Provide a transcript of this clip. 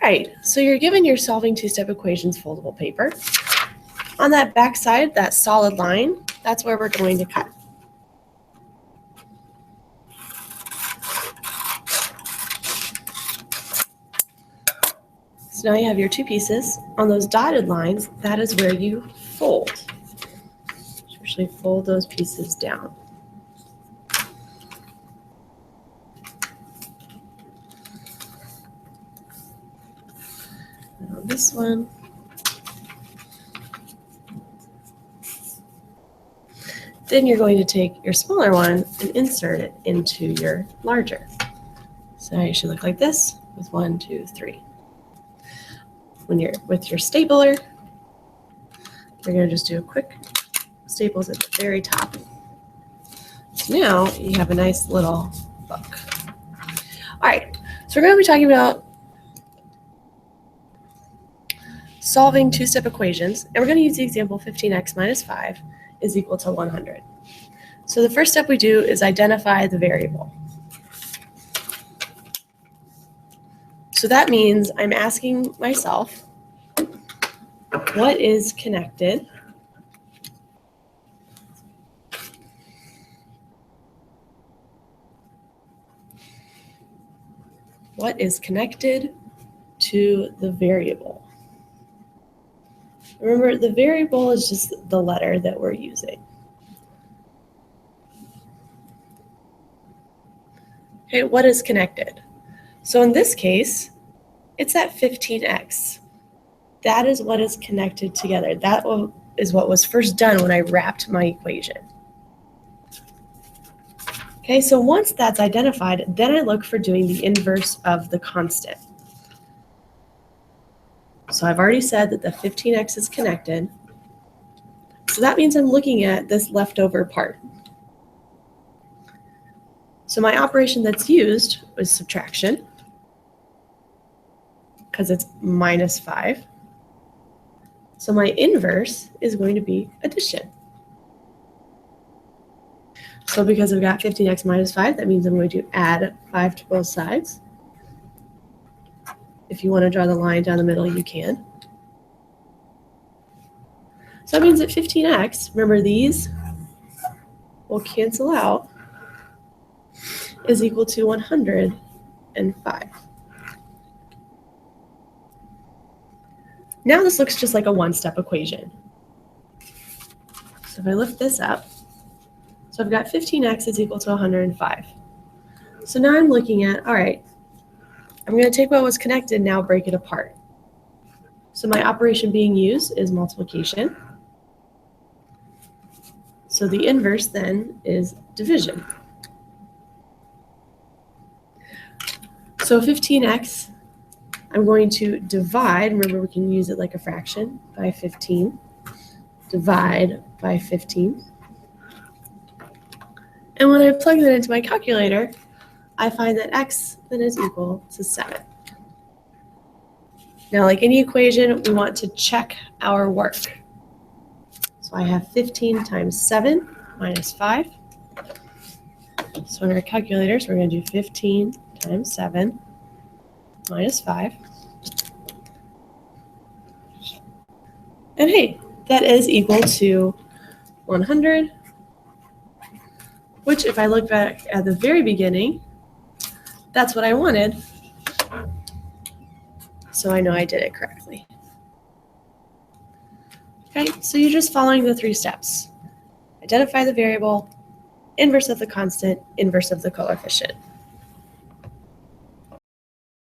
All right, so you're given your solving two-step equations foldable paper. On that back side, that solid line, that's where we're going to cut. So now you have your two pieces. On those dotted lines, that is where you fold. Actually fold those pieces down. And on this one, then you're going to take your smaller one and insert it into your larger. So now it should look like this with 1, 2, 3. When you're with your stapler, you're going to just do a quick staples at the very top. So now you have a nice little book. All right, so we're going to be talking about solving two-step equations, and we're going to use the example 15x minus 5 is equal to 100. So the first step we do is identify the variable. So that means I'm asking myself, what is connected to the variable? Remember, the variable is just the letter that we're using. Okay, what is connected? So in this case, it's that 15x. That is what is connected together. That is what was first done when I wrapped my equation. Okay, so once that's identified, then I look for doing the inverse of the constant. So I've already said that the 15x is connected. So that means I'm looking at this leftover part. So my operation that's used is subtraction, because it's minus 5. So my inverse is going to be addition. So because I've got 15x minus 5, that means I'm going to add 5 to both sides. If you want to draw the line down the middle, you can. So that means that 15x, remember these will cancel out, is equal to 105. Now this looks just like a one-step equation. So if I lift this up, so I've got 15x is equal to 105. So now I'm looking at, all right, I'm going to take what was connected, now break it apart. So my operation being used is multiplication. So the inverse then is division. So 15x, I'm going to divide, remember we can use it like a fraction, by 15. Divide by 15. And when I plug that into my calculator, I find that x then is equal to 7. Now, like any equation, we want to check our work. So I have 15 times 7 minus 5. So in our calculators, we're going to do 15 times 7 minus 5. And hey, that is equal to 100, which if I look back at the very beginning, that's what I wanted. So I know I did it correctly. Okay, so you're just following the 3 steps. Identify the variable, inverse of the constant, inverse of the coefficient.